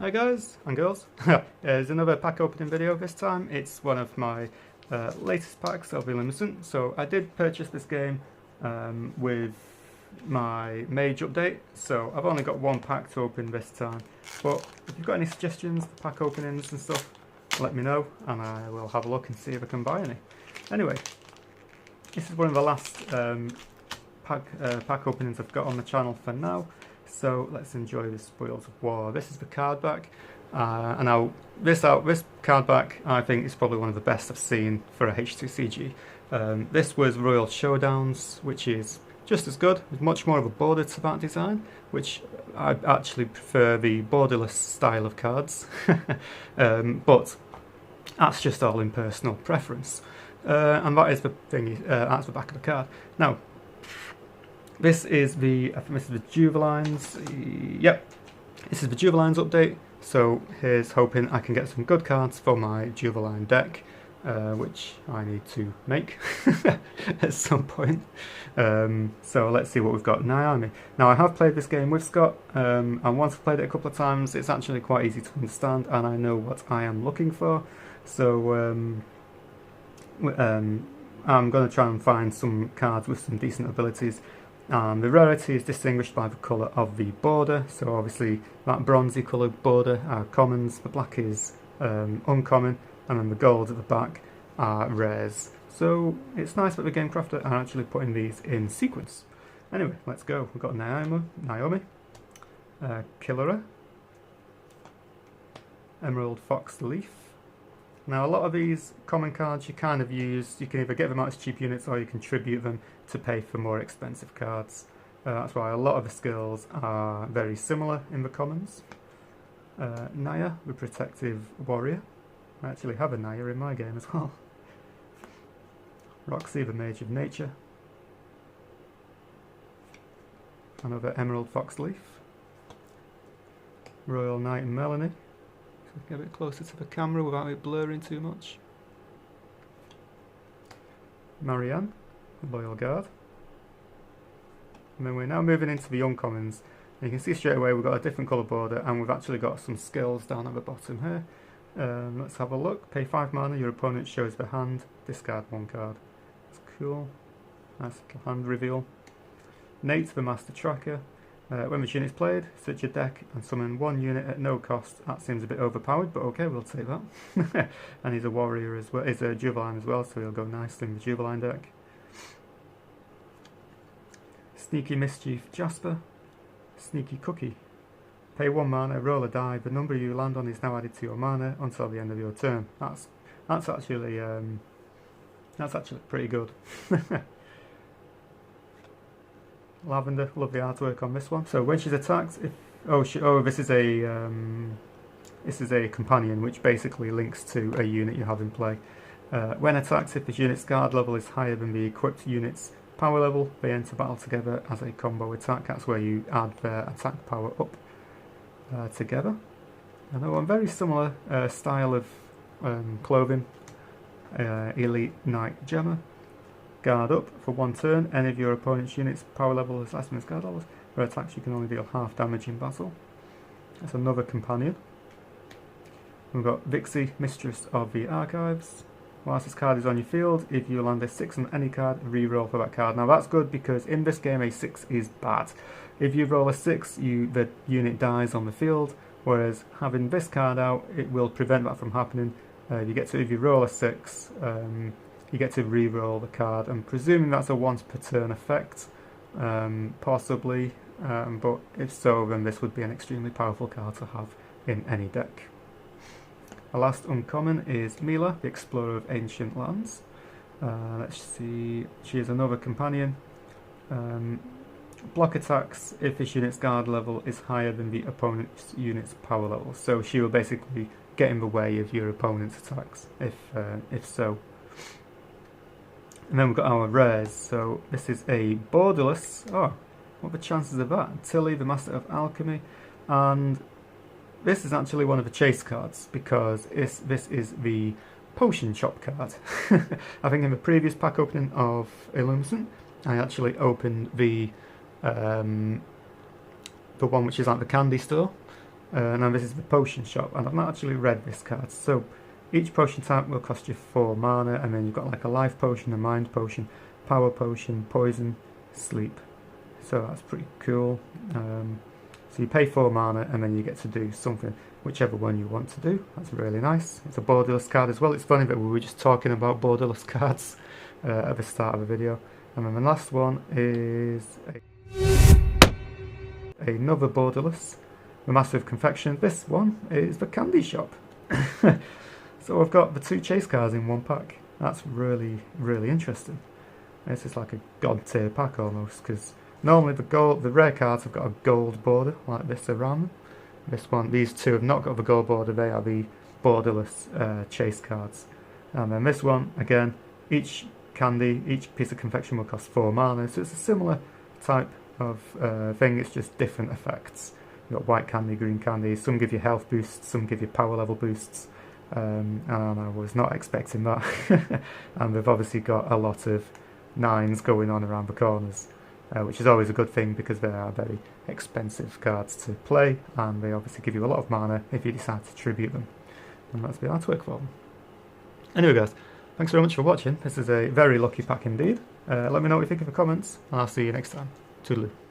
Hi guys and girls, there's another pack opening video this time. It's one of my latest packs of Ellumacent. So I did purchase this game with my Mage update, so I've only got one pack to open this time. But if you've got any suggestions, pack openings and stuff, let me know and I will have a look and see if I can buy any. Anyway, this is one of the last pack openings I've got on the channel for now. So let's enjoy the spoils of war. This is the card back, and now this card back I think is probably one of the best I've seen for a H2CG. This was Royal Showdowns, which is just as good, with much more of a border to that design, which I actually prefer the borderless style of cards. But that's just all in personal preference, and that is the thing. That's the back of the card. Now, this is the Juvelines. Yep, this is the Juvelines update. So here's hoping I can get some good cards for my Juveline deck, which I need to make at some point. So let's see what we've got. Naomi. Now I have played this game with Scott, and once I've played it a couple of times, it's actually quite easy to understand, and I know what I am looking for. So I'm going to try and find some cards with some decent abilities. The rarity is distinguished by the colour of the border, so obviously that bronzy coloured border are commons, the black is uncommon, and then the gold at the back are rares. So it's nice that the Game Crafter are actually putting these in sequence. Anyway, let's go. We've got Naomi, Killera, Emerald Fox Leaf. Now a lot of these common cards you kind of use, you can either get them out as cheap units or you can tribute them to pay for more expensive cards. That's why a lot of the skills are very similar in the commons. Naya, the Protective Warrior. I actually have a Naya in my game as well. Roxy, the Mage of Nature. Another Emerald Fox Leaf. Royal Knight and Melanie. Get a bit closer to the camera without it blurring too much. Marianne, Loyal Guard. And then we're now moving into the uncommons. And you can see straight away we've got a different colour border, and we've actually got some skills down at the bottom here. Let's have a look. Pay 5 mana, your opponent shows their hand, discard 1 card. That's cool. Nice little hand reveal. Nate, the Master Tracker. When the unit's played, search your deck and summon 1 unit at no cost. That seems a bit overpowered, but okay, we'll take that. And he's a warrior as well. He's a Juveline as well, so he'll go nicely in the Juveline deck. Sneaky Mischief Jasper. Sneaky Cookie. Pay 1 mana, roll a die. The number you land on is now added to your mana until the end of your turn. That's actually pretty good. Lavender, love the artwork on this one. So when she's attacked, this is a companion which basically links to a unit you have in play. When attacked, if the unit's guard level is higher than the equipped unit's power level, they enter battle together as a combo attack. That's where you add their attack power up together. And a very similar style of clothing. Elite Knight Gemma. Guard up for 1 turn. Any of your opponent's units' power level is less than its guard levels. For attacks, you can only deal half damage in battle. That's another companion. We've got Vixie, Mistress of the Archives. Whilst this card is on your field, if you land a 6 on any card, re-roll for that card. Now that's good because in this game a 6 is bad. If you roll a 6, the unit dies on the field, whereas having this card out, it will prevent that from happening. If you roll a 6, you get to re-roll the card. I'm presuming that's a once per turn effect, possibly, but if so, then this would be an extremely powerful card to have in any deck. The last uncommon is Mila, the Explorer of Ancient Lands. Let's see, she is another companion. Block attacks if this unit's guard level is higher than the opponent's unit's power level. So she will basically get in the way of your opponent's attacks, if so. And then we've got our rares. So this is a borderless. Oh, what are the chances of that? Tilly, the Master of Alchemy. And this is actually one of the chase cards because this is the potion shop card. I think in the previous pack opening of Ellumacent, I actually opened the one which is like the candy store. Now this is the potion shop, and I've not actually read this card. So each potion type will cost you 4 mana, and then you've got like a life potion, a mind potion, power potion, poison, sleep. So that's pretty cool. So you pay 4 mana and then you get to do something, whichever one you want to do. That's really nice. It's a borderless card as well. It's funny that we were just talking about borderless cards at the start of the video. And then the last one is another borderless, the Massive Confection. This one is the candy shop. So I've got the 2 chase cards in one pack. That's really, really interesting. This is like a god tier pack almost, because normally the rare cards have got a gold border like this around them. These 2 have not got the gold border. They are the borderless chase cards. And then this one, again, each piece of confection will cost 4 mana. So it's a similar type of thing. It's just different effects. You've got white candy, green candy. Some give you health boosts, some give you power level boosts. And I was not expecting that. And they've obviously got a lot of 9s going on around the corners, which is always a good thing because they are very expensive cards to play, and they obviously give you a lot of mana if you decide to tribute them, and that's the artwork for them. Anyway guys, thanks very much for watching. This is a very lucky pack indeed. Let me know what you think in the comments, and I'll see you next time. Toodaloo.